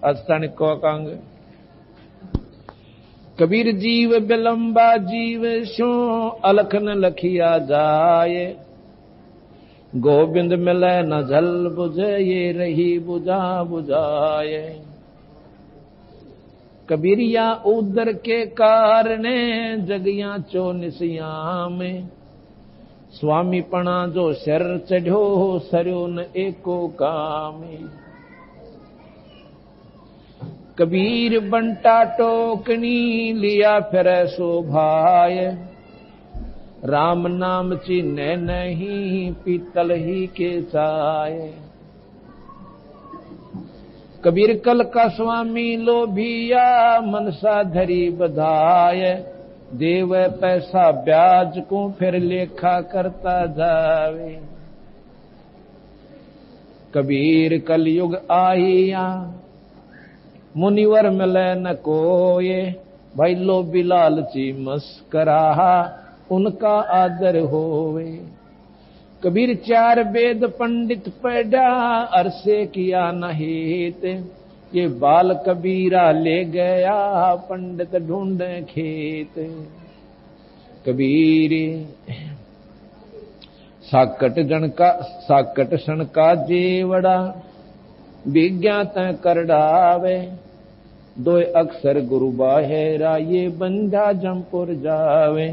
अस्तन को कंग। कबीर जीव बिलंबा जीव शो अलख न लखिया जाए, गोविंद मिले न जल बुझे ये रही बुझा बुझाए। कबीरिया उदर के कारणे जगिया चो निसिया में, स्वामी पणा जो सिर चढ़ो सरयो न एको कामे। कबीर बंटा टोकनी लिया फिर शोभाय, राम नाम चिन्ह नहीं पीतल ही के चाय। कबीर कल का स्वामी लोभिया मनसा धरी बधाय, देव पैसा ब्याज को फिर लेखा करता जावे। कबीर कलयुग आइया मुनिवर मिले न कोये, भाई लोभी लालची मस्करा उनका आदर होवे। कबीर चार वेद पंडित पढ़ा अरसे किया न हेत, ये बाल कबीरा ले गया पंडित ढूंढे खेत। कबीर साकट सन का जेवड़ा, विज्ञात कर डावे। दो अक्षर गुरु बाहेरा ये बंधा जमपुर जावे।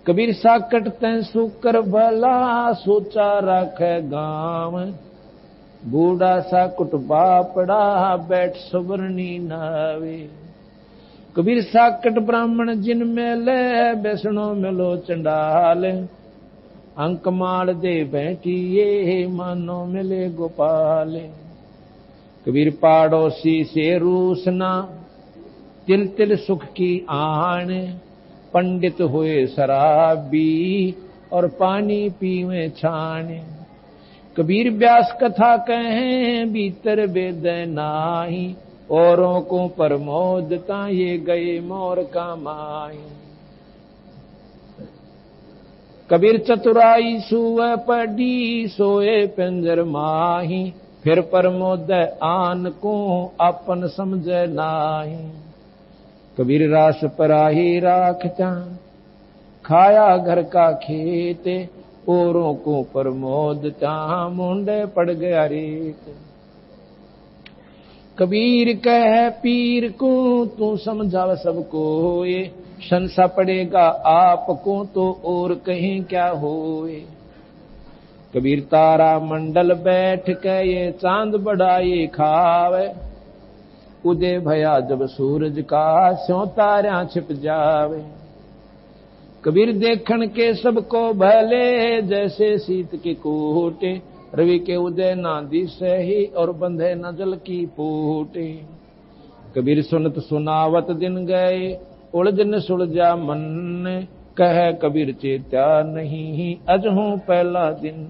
कबीर साकट तैं सुकर भला सोचा राखे गांव, बूढ़ा सा कुट बापड़ा बैठ सुवर्णी नावे। कबीर साकट ब्राह्मण जिन मेले बैसणो मिलो चंडाल, अंक माल दे बैठिए मानो मिले गोपाल। कबीर पाड़ोसी से रूसना तिल तिल सुख की आन, पंडित हुए शराबी और पानी पीवे छान। कबीर व्यास कथा कहें भीतर वेद नाही, औरों को प्रमोदता ये गए मोर कमाई। कबीर चतुराई सुव पड़ी सोए पिंजर माही, फिर प्रमोद आन को अपन समझ नाही। कबीर रास पराही राखता खाया घर का खेत, औरों को प्रमोदता मुंडे पड़ गया रेत। कबीर कह पीर को तू समझाव सबको ये, संसा पड़ेगा आपको तो और कहीं क्या होए। कबीर तारा मंडल बैठ के ये चांद बढ़ाई खावे, उदय भया जब सूरज का स्यों तारा छिप जावे। कबीर देखन के सबको भले जैसे शीत के कोटे, रवि के उदय ना दिसे ही और बंधे न जल की पोटे। कबीर सुनत सुनावत दिन गए उलझ न सुलझा मन, कह कबीर चेत्या नहीं अजहूं पहला दिन।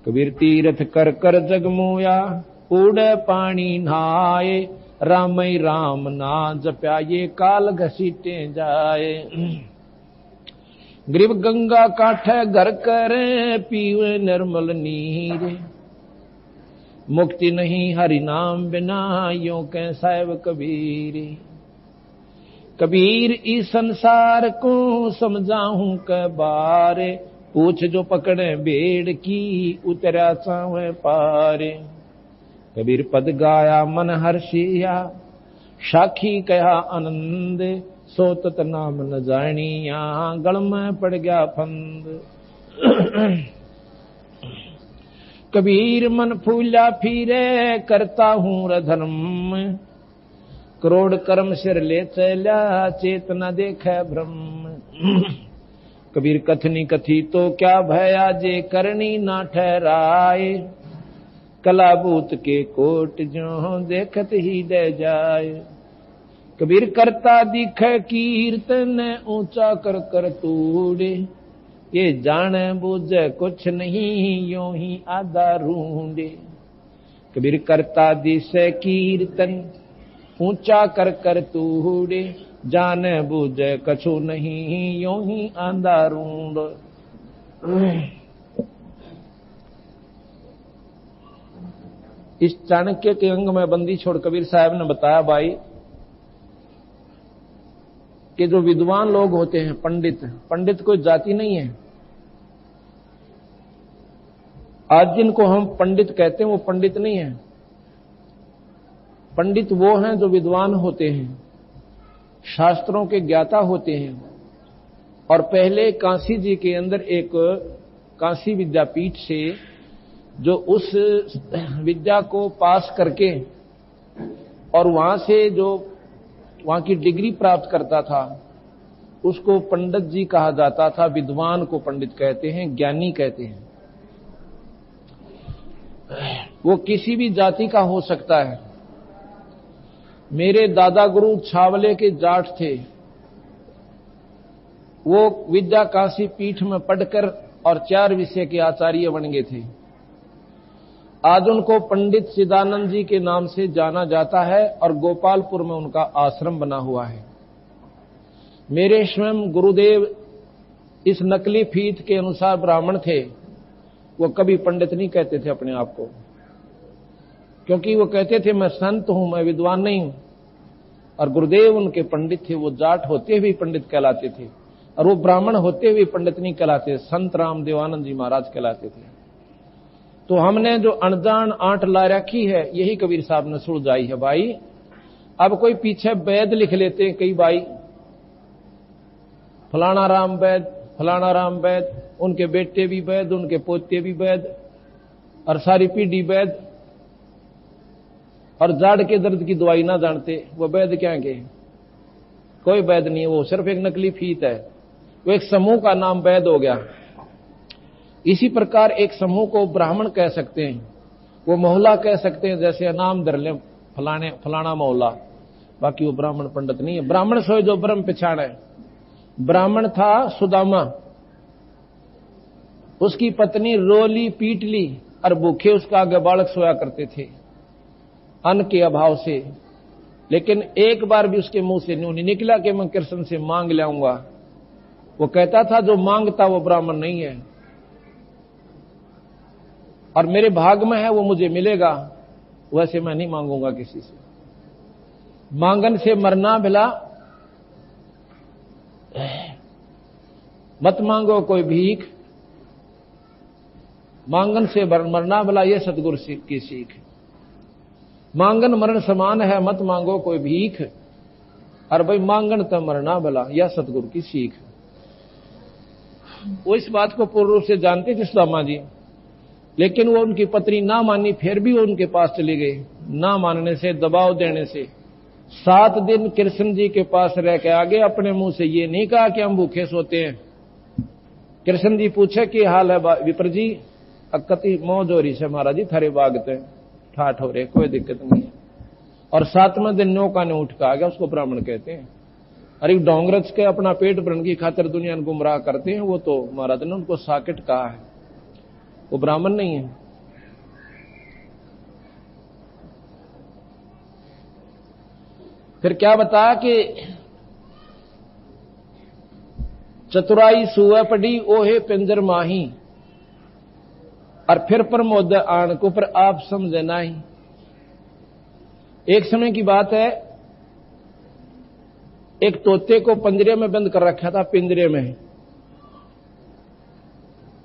कबीर तीर्थ कर कर जगमोया उड़े पानी नहाए, रामई राम ना जप्या ये काल घसीटे जाए। ग्रीव गंगा काठे घर करे पीवे निर्मल नीर, मुक्ति नहीं हरि नाम बिना यों कह साहिब कबीर। कबीर इस संसार को समझाऊं के बारे, पूछ जो पकड़े बेड़ की उतरा चावे पारे। कबीर पद गाया मन हर्षिया साखी कहा आनंद, सो तत नाम न जानिया गल में पड़ गया फंद। कबीर मन फूला फिरे करता हूं रधर्म, करोड़ कर्म सिर ले चला चेतना देखे ब्रह्म। कबीर कथनी कथी तो क्या भया जे करनी ना ठहराए, कलाबूत के कोट जो देखत ही दे जाए। कबीर करता दिखे कीर्तन ऊंचा कर कर तूड़े, ये जाने बूझे कुछ नहीं यों ही आधा रूंडे। कबीर करता दिसे कीर्तन ऊंचा कर कर तूड़े, जाने बूझे कछु नहीं यों ही आधा रूंड। इस चाणक्य के अंग में बंदी छोड़ कबीर साहब ने बताया भाई कि जो विद्वान लोग होते हैं, पंडित, पंडित कोई जाति नहीं है। आज जिनको हम पंडित कहते हैं वो पंडित नहीं है। पंडित वो हैं जो विद्वान होते हैं, शास्त्रों के ज्ञाता होते हैं। और पहले काशी जी के अंदर एक काशी विद्यापीठ से जो उस विद्या को पास करके और वहां से जो वहां की डिग्री प्राप्त करता था उसको पंडित जी कहा जाता था। विद्वान को पंडित कहते हैं, ज्ञानी कहते हैं। वो किसी भी जाति का हो सकता है। मेरे दादा गुरु छावले के जाट थे, वो विद्या काशी पीठ में पढ़कर और 4 विषय के आचार्य बन गए थे। आज उनको पंडित चिदानंद जी के नाम से जाना जाता है और गोपालपुर में उनका आश्रम बना हुआ है। मेरे स्वयं गुरुदेव इस नकली फीत के अनुसार ब्राह्मण थे। वो कभी पंडित नहीं कहते थे अपने आप को, क्योंकि वो कहते थे मैं संत हूं, मैं विद्वान नहीं हूं। और गुरुदेव उनके पंडित थे, वो जाट होते हुए पंडित कहलाते थे और वो ब्राह्मण होते हुए पंडित नहीं कहलाते, संत राम देवानंद जी महाराज कहलाते थे। तो हमने जो अनजान आंट ला रखी है यही कबीर साहब ने सुलझाई है भाई। अब कोई पीछे वैद लिख लेते हैं कई भाई, फलाना राम वैद, फलाना राम वैद, उनके बेटे भी वैद, उनके पोते भी वैद और सारी पीढ़ी वैद। और जाड़ के दर्द की दवाई ना जानते, वो वैद क्या के? कोई वैद नहीं है, वो सिर्फ एक नकली फीत है। वो एक समूह का नाम वैद हो गया। इसी प्रकार एक समूह को ब्राह्मण कह सकते हैं, वो मोहल्ला कह सकते हैं, जैसे नाम धर ले फलाना मोहल्ला, बाकी वो ब्राह्मण पंडित नहीं है। ब्राह्मण सोए जो ब्रह्म पिछाड़ है। ब्राह्मण था सुदामा, उसकी पत्नी रोली पीट ली और भूखे उसका आगे बालक सोया करते थे अन्न के अभाव से। लेकिन एक बार भी उसके मुंह से नहीं निकला कि मैं कृष्ण से मांग लाऊंगा। वो कहता था जो मांगता वो ब्राह्मण नहीं है और मेरे भाग में है वो मुझे मिलेगा, वैसे मैं नहीं मांगूंगा किसी से। मांगन से मरना भला, मत मांगो कोई भीख, मांगन से मरना भला, ये सतगुरु की सीख। मांगन मरण समान है, मत मांगो कोई भीख, और भाई मांगन तो मरना भला, यह सतगुरु की सीख। वो इस बात को पूर्ण रूप से जानते थे सुदामा जी, लेकिन वो उनकी पत्नी ना मानी, फिर भी वो उनके पास चले गए। ना मानने से, दबाव देने से 7 दिन कृष्ण जी के पास रह के आगे अपने मुंह से ये नहीं कहा कि हम भूखे सोते हैं। कृष्ण जी पूछे कि हाल है विप्र जी? अकति मौज हो रही से महाराज जी, थारे बागते ठाठ हो रहे, कोई दिक्कत नहीं है। और 7वें दिन नौका ने उठ के आ गया, उसको ब्राह्मण कहते हैं। अरे डोंगरच के अपना पेट भरने की खातिर दुनिया को गुमराह करते हैं, वो तो महाराज ने उनको साकिट कहा है, वो ब्राह्मण नहीं है। फिर क्या बताया कि चतुराई सुअ पड़ी ओहे पिंजर माही, और फिर प्रमोद आन को पर आप समझे नहीं। एक समय की बात है, एक तोते को पिंजरे में बंद कर रखा था, पिंजरे में,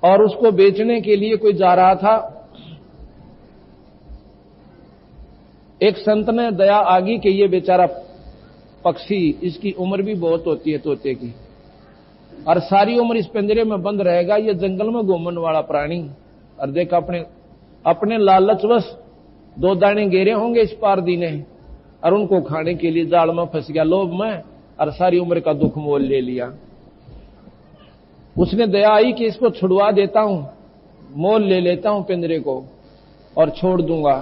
और उसको बेचने के लिए कोई जा रहा था। एक संत ने दया आ गई कि ये बेचारा पक्षी, इसकी उम्र भी बहुत होती है तोते की, और सारी उम्र इस पिंजरे में बंद रहेगा, ये जंगल में घूमने वाला प्राणी। और देख अपने लालचवश 2 दाने घेरे होंगे इस पारदी ने, और उनको खाने के लिए जाल में फंस गया लोभ में, और सारी उम्र का दुख मोल ले लिया। उसने दया आई कि इसको छुड़वा देता हूं, मोल ले लेता हूं पिंजरे को और छोड़ दूंगा,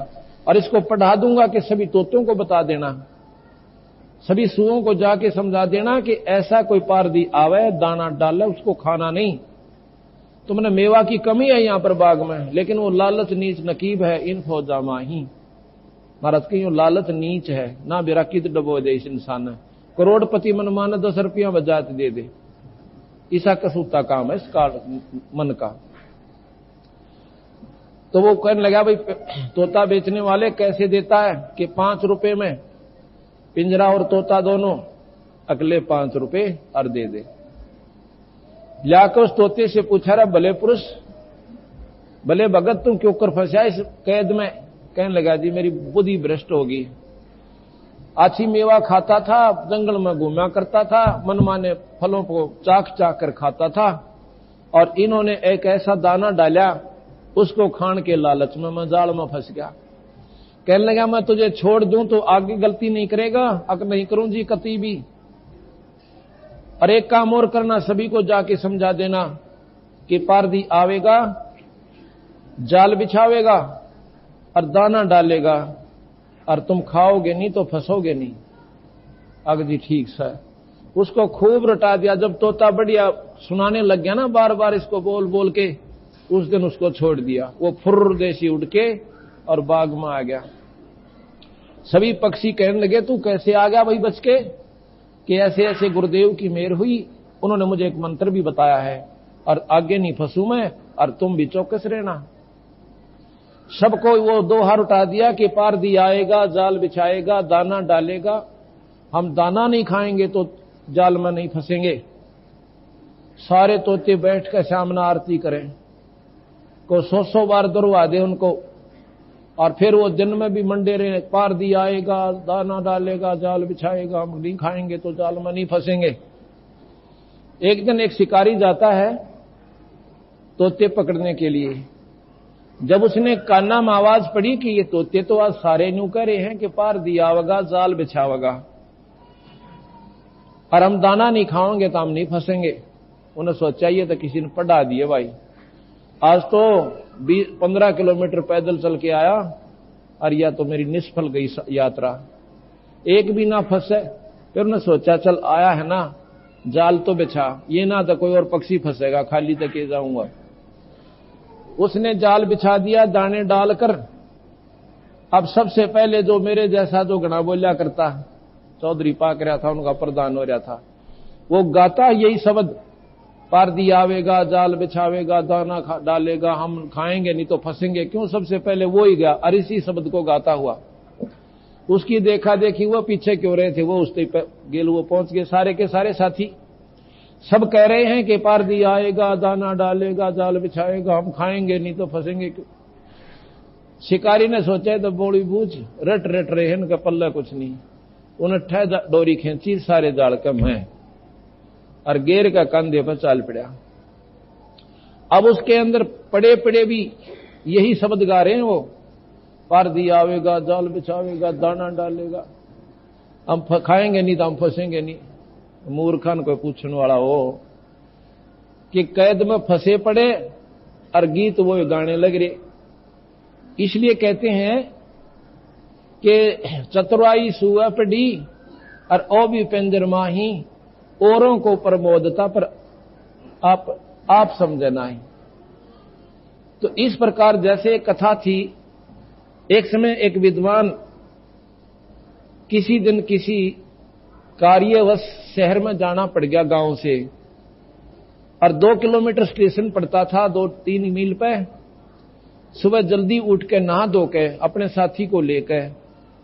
और इसको पढ़ा दूंगा कि सभी तोतों को बता देना, सभी सुओं को जाके समझा देना कि ऐसा कोई पारदी आवे, दाना डाले, उसको खाना नहीं। तुमने मेवा की कमी है यहां पर बाग में, लेकिन वो लालच नीच नकीब है इन फौजा माही। महाराज की लालच नीच है ना, बेरा कित डबो दे इस इंसान ने। करोड़पति मन माने 10 रुपया बजात दे दे, ऐसा कसूता काम है इस काल मन का। तो वो कहने लगा, भाई तोता बेचने वाले कैसे देता है? कि 5 रुपए में पिंजरा और तोता दोनों, अगले 5 रुपए और दे दे। जाकर उस तोते से पूछा, रहा भले पुरुष, भले भगत, तुम क्यों कर फंसा इस कैद में? कहने लगा, जी मेरी बुद्धि भ्रष्ट होगी। अच्छी मेवा खाता था, जंगल में घूमा करता था, मनमाने फलों को चाक चाक कर खाता था, और इन्होंने एक ऐसा दाना डाला, उसको खान के लालच में मैं जाल में फंस गया। कहने लगा, मैं तुझे छोड़ दूं तो आगे गलती नहीं करेगा? अगर नहीं करूं जी कती भी। और एक काम और करना, सभी को जाके समझा देना कि पारदी आवेगा, जाल बिछावेगा और दाना डालेगा, और तुम खाओगे नहीं तो फंसोगे नहीं। अगर जी ठीक सर। उसको खूब रटा दिया। जब तोता बढ़िया सुनाने लग गया ना, बार बार इसको बोल बोल के, उस दिन उसको छोड़ दिया। वो फुर्र देसी उड़ के और बाग में आ गया। सभी पक्षी कहने लगे, तू कैसे आ गया भाई बच के? कि ऐसे ऐसे गुरुदेव की मेहर हुई, उन्होंने मुझे एक मंत्र भी बताया है, और आगे नहीं फंसू मैं, और तुम भी चौकस रहना। सबको वो 2 हाथ उठा दिया कि पारदी आएगा, जाल बिछाएगा, दाना डालेगा। हम दाना नहीं खाएंगे तो जाल में नहीं फंसेंगे। सारे तोते बैठ कर सामने आरती करें, को 100 बार दुरवा दे उनको, और फिर वो दिन में भी मंडे रहे, पारदी आएगा, दाना डालेगा, जाल बिछाएगा, हम नहीं खाएंगे तो जाल में नहीं फंसेंगे। एक दिन एक शिकारी जाता है तोते पकड़ने के लिए। जब उसने काना में आवाज पड़ी कि ये तोते तो आज सारे न्यू कह रहे हैं कि पारदी आवेगा, जाल बिछावेगा, और हम दाना नहीं खाओगे तो हम नहीं फंसेंगे। उन्हें सोचा ये तो किसी ने पढ़ा दिए भाई। आज तो 15 किलोमीटर पैदल चल के आया, और या तो मेरी निष्फल गई यात्रा, एक भी ना फंसे। फिर उन्हें सोचा चल आया है ना, जाल तो बिछा, ये ना तो कोई और पक्षी फंसेगा, खाली तक जाऊंगा। उसने जाल बिछा दिया दाने डालकर। अब सबसे पहले जो मेरे जैसा जो घना बोलिया करता, चौधरी पाक रहा था, उनका प्रधान हो रहा था, वो गाता यही शब्द, पारदी आवेगा, जाल बिछावेगा, दाना डालेगा, हम खाएंगे नहीं तो फंसेंगे। क्यों? सबसे पहले वो ही गया, और इसी शब्द को गाता हुआ। उसकी देखा देखी वो पीछे क्यों रहे थे, वो उस पे गेल वो पहुंच गए। सारे के सारे साथी सब कह रहे हैं कि पारदी आएगा, दाना डालेगा, जाल बिछाएगा, हम खाएंगे नहीं तो फंसेंगे क्यों। शिकारी ने सोचा तो बोली बूझ रट रट रहे हैं, इनका पल्ला कुछ नहीं। उन्हें डोरी खींची, सारे जाल कम है, और गेर का कंधे पर चाल पड़ा। अब उसके अंदर पड़े पड़े भी यही शब्द गा रहे हैं वो, पारदी आवेगा, जाल बिछावेगा, दाना डालेगा, हम खाएंगे नहीं तो हम फंसेंगे नहीं। मूर्खन को पूछने वाला हो कि कैद में फंसे पड़े और गीत वो गाने लग रहे। इसलिए कहते हैं कि चतुराई सुआ पड़ी और ओ भी पिंजर माही, औरों को प्रमोदता पर आप समझे नहीं। तो इस प्रकार जैसे एक कथा थी, एक समय एक विद्वान किसी दिन किसी कार्यवश शहर में जाना पड़ गया गांव से, और 2 किलोमीटर स्टेशन पड़ता था, 2-3 मील पे। सुबह जल्दी उठ के नहा धो के अपने साथी को लेकर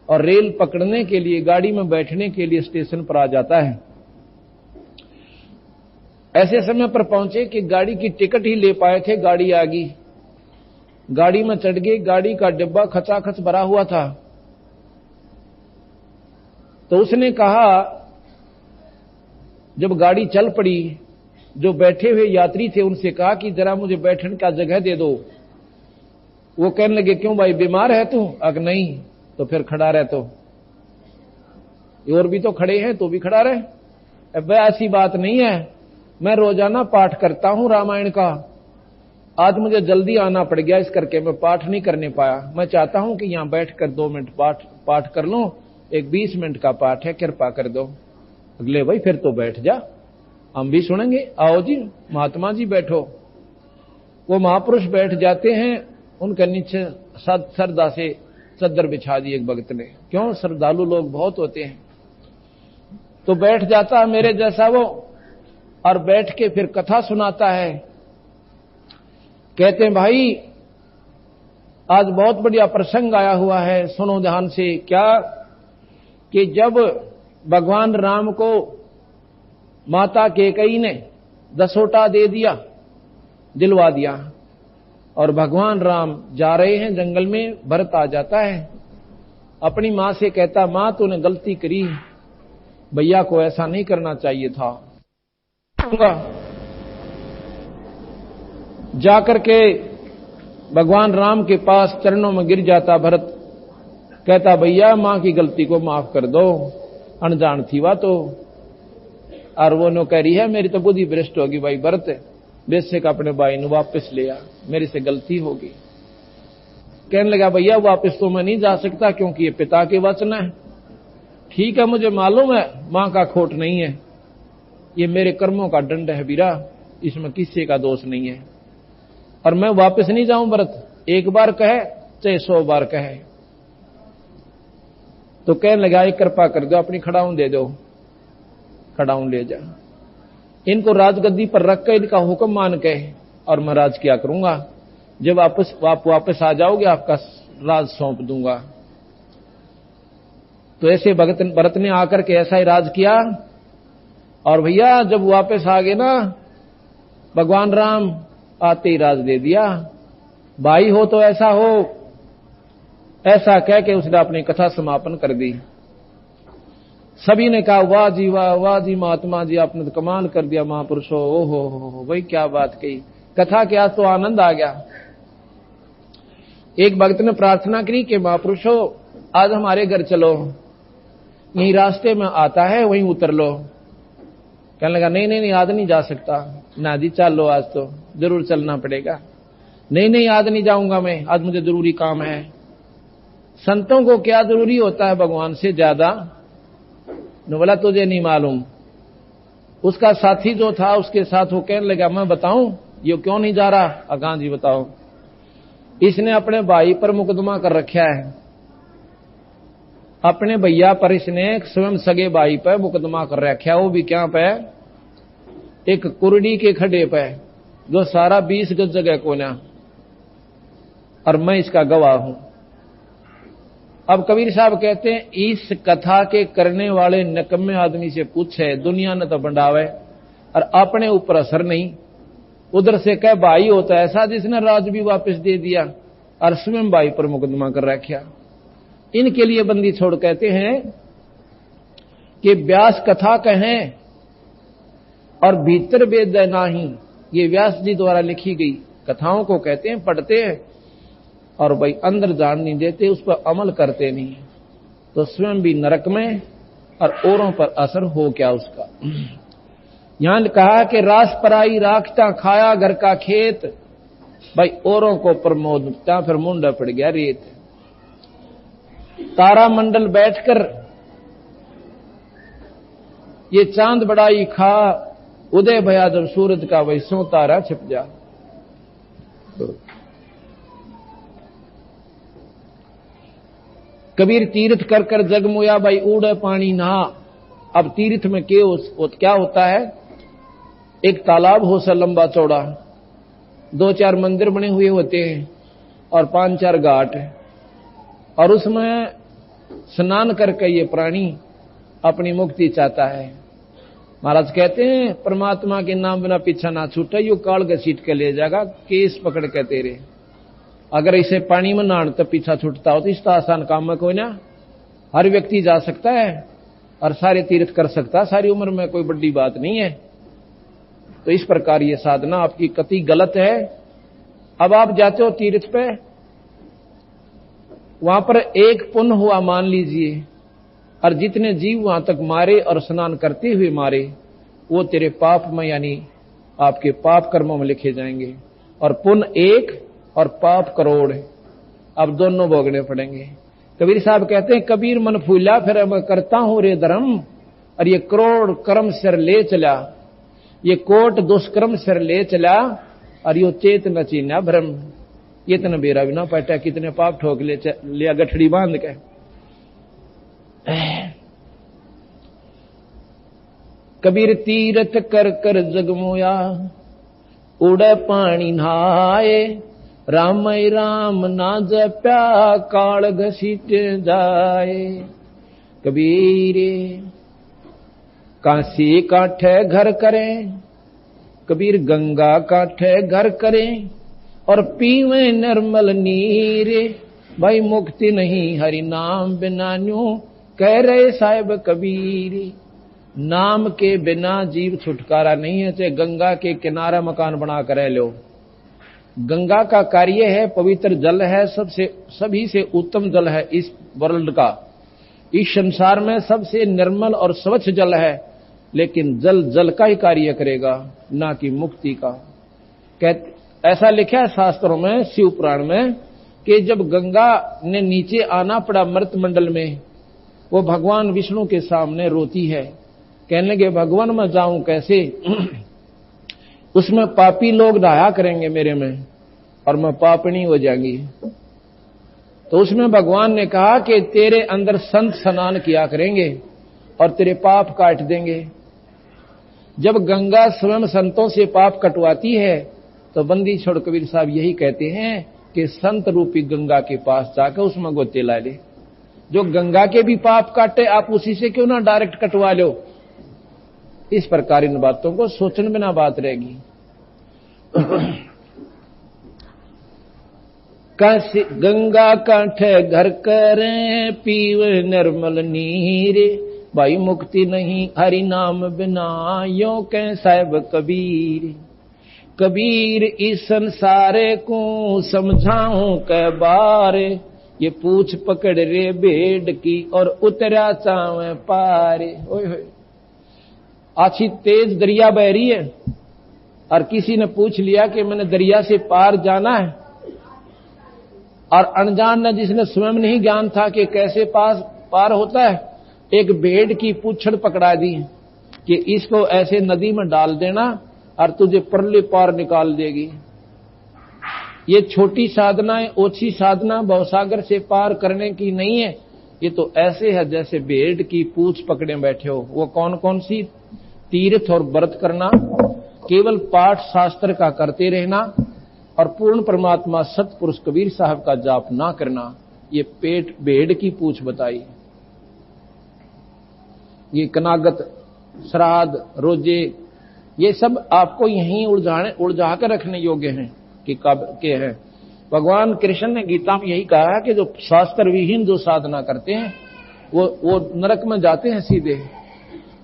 और रेल पकड़ने के लिए, गाड़ी में बैठने के लिए स्टेशन पर आ जाता है। ऐसे समय पर पहुंचे कि गाड़ी की टिकट ही ले पाए थे, गाड़ी आ गई, गाड़ी में चढ़ गए। गाड़ी का डिब्बा खचाखच भरा हुआ था। तो उसने कहा, जब गाड़ी चल पड़ी, जो बैठे हुए यात्री थे उनसे कहा कि जरा मुझे बैठने का जगह दे दो। वो कहने लगे, क्यों भाई बीमार है तू? अगर नहीं तो फिर खड़ा रह, तो और भी तो खड़े हैं, तो भी खड़ा रहे। अब ऐसी बात नहीं है, मैं रोजाना पाठ करता हूं रामायण का, आज मुझे जल्दी आना पड़ गया, इस करके मैं पाठ नहीं करने पाया। मैं चाहता हूं कि यहां बैठकर 2 मिनट पाठ कर लूं, एक 20 मिनट का पाठ है, कृपा कर दो। अगले भाई फिर तो बैठ जा, हम भी सुनेंगे। आओ जी महात्मा जी बैठो। वो महापुरुष बैठ जाते हैं, उनके नीचे श्रद्धा से चद्दर बिछा दी एक भक्त ने। क्यों? श्रद्धालु लोग बहुत होते हैं। तो बैठ जाता है मेरे जैसा वो, और बैठ के फिर कथा सुनाता है। कहते हैं, भाई आज बहुत बढ़िया प्रसंग आया हुआ है, सुनो ध्यान से। क्या कि जब भगवान राम को माता कैकेयी ने दसोटा दे दिया, दिलवा दिया, और भगवान राम जा रहे हैं जंगल में, भरत आ जाता है, अपनी मां से कहता, मां तूने गलती करी, भैया को ऐसा नहीं करना चाहिए था। जाकर के भगवान राम के पास चरणों में गिर जाता भरत, कहता भैया मां की गलती को माफ कर दो, अनजान थी वह तो। और वो नो कह रही है मेरी तो बुद्धि भ्रष्ट होगी भाई भरत, बेशक अपने भाई ने वापस लिया, मेरे से गलती होगी। कहने लगा भैया वापस तो मैं नहीं जा सकता क्योंकि ये पिता के वचन है। ठीक है मुझे मालूम है मां का खोट नहीं है, ये मेरे कर्मों का दंड है वीरा, इसमें किसी का दोष नहीं है, और मैं वापस नहीं जाऊं भरत, एक बार कहे चाहे 100 बार कहे। तो कहने लगा एक कृपा कर दो, अपनी खड़ाऊं दे दो, खड़ाऊं ले जा, इनको राजगद्दी पर रख कर इनका हुक्म मान के और मैं राज किया करूंगा, जब आप वापस आ जाओगे आपका राज सौंप दूंगा। तो ऐसे भरत ने आकर के ऐसा ही राज किया। और भैया जब वापस आ गए ना भगवान राम, आते ही राज दे दिया। भाई हो तो ऐसा हो, ऐसा कह के उसने अपनी कथा समापन कर दी। सभी ने कहा वाह जी वाह, वाह जी महात्मा जी, आपने तो कमाल कर दिया महापुरुषो, ओहो भाई क्या बात कही, कथा के आज तो आनंद आ गया। एक भक्त ने प्रार्थना करी कि महापुरुषो आज हमारे घर चलो, यही रास्ते में आता है वहीं उतर लो। कहने लगा नहीं आज नहीं जा सकता। ना जी चलो, आज तो जरूर चलना पड़ेगा। नहीं आज नहीं जाऊंगा मैं, आज मुझे जरूरी काम है। संतों को क्या जरूरी होता है भगवान से ज्यादा? बोला तुझे नहीं मालूम। उसका साथी जो था उसके साथ वो कहने लगा मैं बताऊं ये क्यों नहीं जा रहा? अकां जी बताओ। इसने अपने भाई पर मुकदमा कर रखा है, अपने भैया पर इसने स्वयं सगे भाई पर मुकदमा कर रखा है। वो भी क्या पे? एक कुरडी के खड्डे पे जो सारा 20 गज जगह कोना, और मैं इसका गवाह हूं। अब कबीर साहब कहते हैं इस कथा के करने वाले नकम्मे आदमी से पूछे, दुनिया ने तो बंडावे और अपने ऊपर असर नहीं, उधर से कह भाई होता है ऐसा जिसने राज भी वापस दे दिया और स्वयं भाई पर मुकदमा कर रखा। इनके लिए बंदी छोड़ कहते हैं कि व्यास कथा कहें और भीतर वेद नाही, ये व्यास जी द्वारा लिखी गई कथाओं को कहते हैं पढ़ते हैं और भाई अंदर जान नहीं देते, उस पर अमल करते नहीं, तो स्वयं भी नरक में और औरों पर असर हो क्या उसका। यहां कहा कि रास पराई राखता खाया घर का खेत, भाई औरों को प्रमोदता फिर मुंडा पड़ गया रेत। तारा मंडल बैठकर ये चांद बड़ाई खा, उदय भया जब सूरज का वही सो तारा छिप जा। कबीर तीर्थ कर कर जगमुया, भाई उड़े पानी नहा। अब तीर्थ में क्या होता है? एक तालाब हो सा लंबा चौड़ा, 2-4 मंदिर बने हुए होते हैं और 5-4 घाट, और उसमें स्नान करके ये प्राणी अपनी मुक्ति चाहता है। महाराज कहते हैं परमात्मा के नाम बिना पीछा ना छूटे, यू काल के सीट के ले जाएगा केस पकड़ के तेरे। अगर इसे पानी में नहान तो पीछा छूटता हो तो इस आसान काम में कोई ना, हर व्यक्ति जा सकता है और सारे तीर्थ कर सकता है, सारी उम्र में कोई बड़ी बात नहीं है। तो इस प्रकार ये साधना आपकी कति गलत है। अब आप जाते हो तीर्थ पे, वहां पर एक पुण्य हुआ मान लीजिए, और जितने जीव वहां तक मारे और स्नान करते हुए मारे वो तेरे पाप में यानी आपके पाप कर्मों में लिखे जाएंगे, और पुण्य 1 और पाप करोड़, अब दोनों भोगने पड़ेंगे। कबीर साहब कहते हैं कबीर मन फूला फिर मैं करता हूं रे धर्म, और ये करोड़ कर्म सिर ले चला, ये कोट दुष्कर्म सिर ले चला, और यो चेत न चीना भ्रम। ये इतना बेरा भी ना पटा, कितने पाप ठोक लिया गठड़ी बांध के। कबीर तीरथ कर कर जगमोया, उड़े पानी नहाए, राम राम ना जप्या काल घसीट जाए। कबीर काशी काठे घर करें, कबीर गंगा काठे घर करें और पीवे निर्मल नीर। भाई मुक्ति नहीं हरि नाम बिना न्यू कह रहे साहिब कबीर। नाम के बिना जीव छुटकारा नहीं है, चाहे गंगा के किनारा मकान बना कर रह लो। गंगा का कार्य है, पवित्र जल है, सभी से उत्तम जल है इस वर्ल्ड का, इस संसार में सबसे निर्मल और स्वच्छ जल है। लेकिन जल जल का ही कार्य करेगा, ना कि मुक्ति का। ऐसा लिखा है शास्त्रों में, शिव पुराण में, कि जब गंगा ने नीचे आना पड़ा मृत मंडल में, वो भगवान विष्णु के सामने रोती है, कहने लगे भगवान मैं जाऊं कैसे? उसमें पापी लोग नहाया करेंगे मेरे में और मैं पापनी हो जाएंगी। तो उसमें भगवान ने कहा कि तेरे अंदर संत स्नान किया करेंगे और तेरे पाप काट देंगे। जब गंगा स्वयं संतों से पाप कटवाती है तो बंदी छोड़ कबीर साहब यही कहते हैं कि संत रूपी गंगा के पास जाकर उसमें गोते ला ले। जो गंगा के भी पाप काटे, आप उसी से क्यों ना डायरेक्ट कटवा लो? इस प्रकार इन बातों को सोचने बिना बात रहेगी। काशी गंगा काठे घर करें पीवे निर्मल नीर। भाई मुक्ति नहीं हरि नाम बिना यो कह साहिब कबीर। कबीर इस संसारे को समझाऊं कै बारे। ये पूछ पकड़ रे भेड़ की और उतरा चावे पारे। ओए होए, अच्छी तेज दरिया बह रही है और किसी ने पूछ लिया कि मैंने दरिया से पार जाना है, और अनजान ने, जिसने स्वयं नहीं ज्ञान था कि कैसे पार होता है, एक भेड़ की पूंछड़ पकड़ा दी कि इसको ऐसे नदी में डाल देना और तुझे परले पार निकाल देगी। ये छोटी साधना, ओछी साधना भवसागर से पार करने की नहीं है। ये तो ऐसे है जैसे भेड़ की पूंछ पकड़े बैठे हो। वो कौन कौन सी? तीर्थ और व्रत करना, केवल पाठ शास्त्र का करते रहना और पूर्ण परमात्मा सतपुरुष कबीर साहब का जाप ना करना। ये पेट भेड़ की पूंछ बताई। ये कनागत, श्राद्ध, रोजे, ये सब आपको यहीं उलझा कर रखने योग्य हैं कि कब के हैं। भगवान कृष्ण ने गीता में यही कहा है कि जो शास्त्र विहीन जो साधना करते हैं वो नरक में जाते हैं सीधे।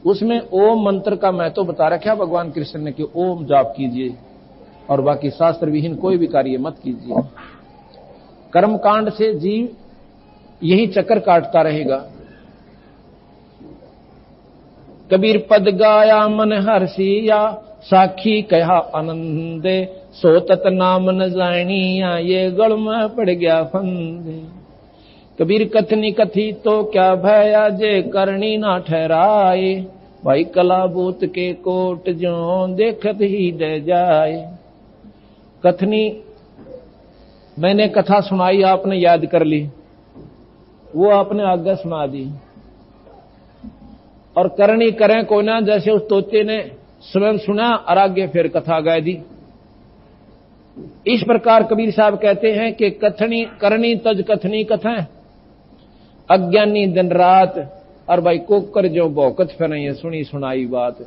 उसमें ओम मंत्र का महत्व बता रखा है भगवान कृष्ण ने कि ओम जाप कीजिए और बाकी शास्त्र विहीन कोई भी कार्य मत कीजिए। कर्मकांड से जीव यही चक्कर काटता रहेगा। कबीर पद गाया मन हर्षिया, साखी कहा आनंदे। सो तत नाम न जानिया, ये गढ़ में पड़ गया फंदे। कबीर कथनी कथी तो क्या भया, जे करनी ना ठहराए। भाई कलाबूत के कोट जो देखत ही दे जाए। कथनी मैंने कथा सुनाई, आपने याद कर ली, वो आपने आगे सुना दी। और करनी करें कोई ना, जैसे उस तोते ने स्वयं सुना और आगे फिर कथा गा दी। इस प्रकार कबीर साहब कहते हैं कि कथनी करनी तज कथनी कथें, अज्ञानी दिन रात, और भाई कोकर जो भौकत फिरें ये सुनी सुनाई बात।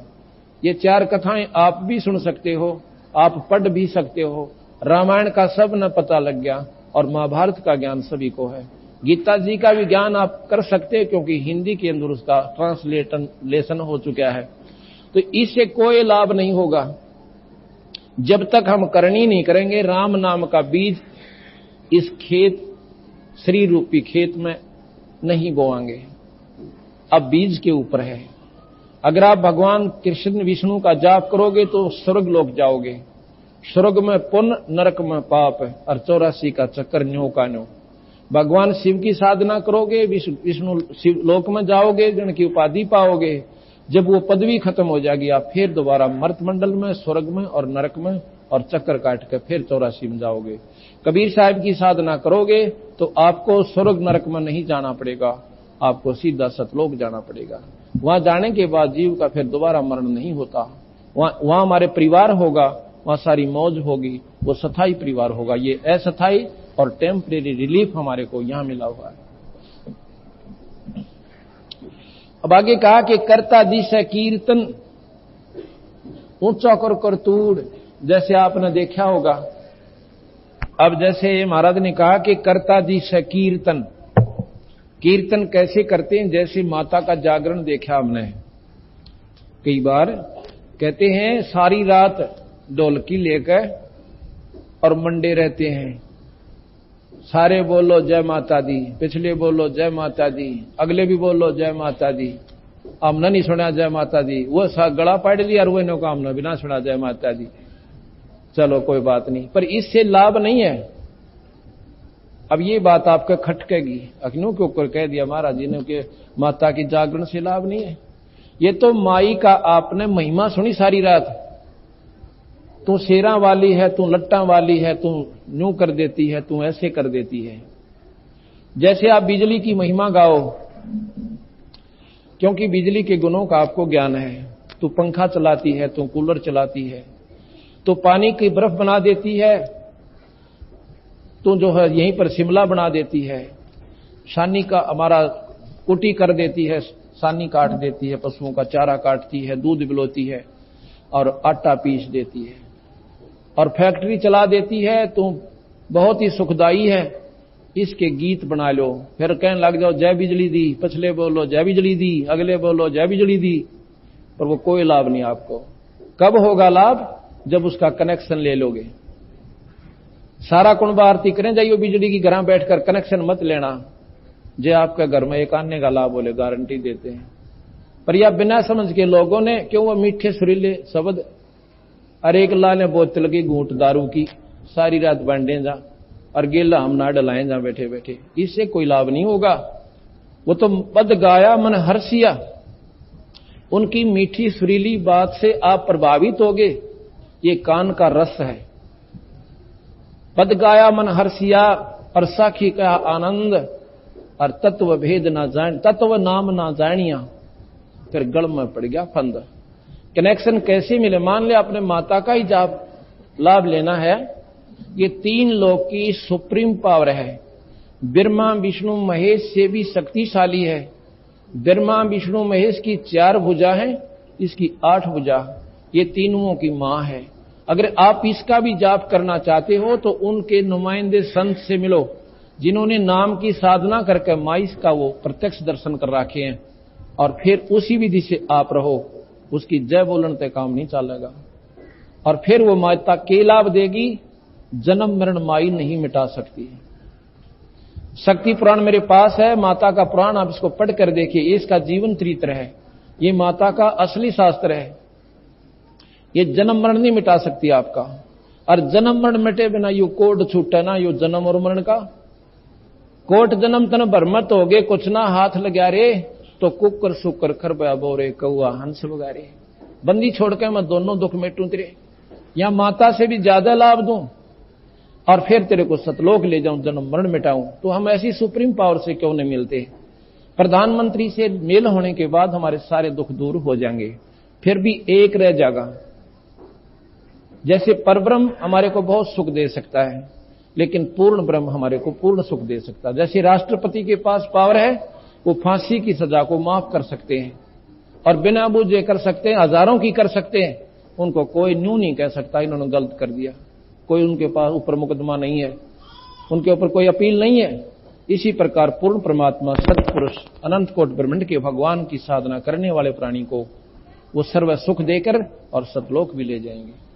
ये चार कथाएं आप भी सुन सकते हो, आप पढ़ भी सकते हो। रामायण का सब न पता लग गया और महाभारत का ज्ञान सभी को है। गीता जी का भी ज्ञान आप कर सकते हैं क्योंकि हिंदी के अंदर उसका ट्रांसलेशन हो चुका है। तो इससे कोई लाभ नहीं होगा जब तक हम करनी नहीं करेंगे, राम नाम का बीज इस खेत, श्री रूपी खेत में नहीं बोएंगे। अब बीज के ऊपर है। अगर आप भगवान कृष्ण विष्णु का जाप करोगे तो स्वर्ग लोक जाओगे। स्वर्ग में पुण्य, नरक में पाप, और 84 का चक्कर न्यो का न्यो। भगवान शिव की साधना करोगे, विष्णु शिव लोक में जाओगे, जन की उपाधि पाओगे। जब वो पदवी खत्म हो जाएगी, आप फिर दोबारा मर्त मंडल में, स्वर्ग में और नरक में और चक्कर काट कर फिर 84 में जाओगे। कबीर साहब की साधना करोगे तो आपको स्वर्ग नरक में नहीं जाना पड़ेगा, आपको सीधा सतलोक जाना पड़ेगा। वहां जाने के बाद जीव का फिर दोबारा मरण नहीं होता। वहां हमारे परिवार होगा, वहां सारी मौज होगी, वो स्थायी परिवार होगा। ये अस्थायी और टेम्परेरी रिलीफ हमारे को यहां मिला हुआ है। अब आगे कहा कि कर्ता दिशा कीर्तन ऊंचा कर तूड़, जैसे आपने देखा होगा। अब जैसे महाराज ने कहा कि कर्ता दिशा कीर्तन, कीर्तन कैसे करते हैं, जैसे माता का जागरण देखा हमने कई बार। कहते हैं सारी रात ढोलकी लेकर और मंडे रहते हैं, सारे बोलो जय माता दी, पिछले बोलो जय माता दी, अगले भी बोलो जय माता दी। हमने नहीं सुना जय माता दी, वो गला पाड़ लिया और वो इन्हों का हमने बिना सुना जय माता दी। चलो कोई बात नहीं, पर इससे लाभ नहीं है। अब ये बात आपको खटकेगी, अग्नियों के ऊपर कह दिया महाराज जी ने कि माता की जागरण से लाभ नहीं है। ये तो माई का आपने महिमा सुनी सारी रात, तू शेरा वाली है, तू लट्टा वाली है, तू यूं कर देती है, तू ऐसे कर देती है। जैसे आप बिजली की महिमा गाओ, क्योंकि बिजली के गुणों का आपको ज्ञान है। तू पंखा चलाती है, तू कूलर चलाती है, तो पानी की बर्फ बना देती है, तो जो है यहीं पर शिमला बना देती है, सानी का हमारा कुटी कर देती है, सानी काट देती है, पशुओं का चारा काटती है, दूध बिलोती है और आटा पीस देती है, और फैक्ट्री चला देती है। तो बहुत ही सुखदाई है, इसके गीत बना लो, फिर कहने लग जाओ जय बिजली दी, पिछले बोलो जय बिजली दी, अगले बोलो जय बिजली दी, पर वो कोई लाभ नहीं आपको। कब होगा लाभ? जब उसका कनेक्शन ले लोगे। सारा कुंभ आरती करें जाइयो बिजली की, घर बैठकर कनेक्शन मत लेना, जे आपके घर में एक आने का लाभ बोले गारंटी देते हैं। पर यह बिना समझ के लोगों ने, क्यों वो मीठे सुरीले शब्द, अरे एक लाल ने बोतल की घूंट दारू की, सारी रात बांटे जा और गेला हम ना डलाएं जा बैठे बैठे, इससे कोई लाभ नहीं होगा। वो तो पद गाया मन हर्षिया, उनकी मीठी सुरीली बात से आप प्रभावित होगे, ये कान का रस है। पद गाया मन हर्षिया और साखी का आनंद, और तत्व भेद ना जान, तत्व नाम ना जानिया, फिर गल में पड़ गया फंद। कनेक्शन कैसे मिले? मान ले आपने माता का ही जाप लाभ लेना है, ये तीन लोक की सुप्रीम पावर है, ब्रह्मा विष्णु महेश से भी शक्तिशाली है। ब्रह्मा विष्णु महेश की 4 भुजा है, इसकी 8 भुजा, ये तीनों की मां है। अगर आप इसका भी जाप करना चाहते हो तो उनके नुमाइंदे संत से मिलो, जिन्होंने नाम की साधना करके माई का वो प्रत्यक्ष दर्शन कर रखे हैं, और फिर उसी विधि से आप रहो। उसकी जय बोलने तक काम नहीं चलेगा, और फिर वो माता के लाभ देगी। जन्म मरण माई नहीं मिटा सकती। शक्ति पुराण मेरे पास है, माता का पुराण, आप इसको पढ़ कर देखिए, इसका जीवन चरित्र है, ये माता का असली शास्त्र है। ये जन्म मरण नहीं मिटा सकती आपका, और जन्म मरण मिटे बिना यू कोट छूटे ना, यू जन्म और मरण का कोट। जन्म तन भरमत हो गए, कुछ ना हाथ लगा रे, तो कुकर सुकर खरबा बोरे कौआ हंस बगारे। बंदी छोड़ के मैं दोनों दुख मेटूं तेरे, या माता से भी ज्यादा लाभ दूं, और फिर तेरे को सतलोक ले जाऊं, जन्म मरण मिटाऊं। तो हम ऐसी सुप्रीम पावर से क्यों नहीं मिलते? प्रधानमंत्री से मेल होने के बाद हमारे सारे दुख दूर हो जाएंगे, फिर भी एक रह जाएगा। जैसे परब्रह्म हमारे को बहुत सुख दे सकता है, लेकिन पूर्ण ब्रह्म हमारे को पूर्ण सुख दे सकता है। जैसे राष्ट्रपति के पास पावर है, वो फांसी की सजा को माफ कर सकते हैं, और बिना बूझे कर सकते हैं, हजारों की कर सकते हैं, उनको कोई न्यू नहीं कह सकता इन्होंने गलत कर दिया। कोई उनके पास ऊपर मुकदमा नहीं है, उनके ऊपर कोई अपील नहीं है। इसी प्रकार पूर्ण परमात्मा सत्पुरुष अनंत कोट ब्रह्मांड के भगवान की साधना करने वाले प्राणी को वो सर्व सुख देकर और सतलोक भी ले जाएंगे।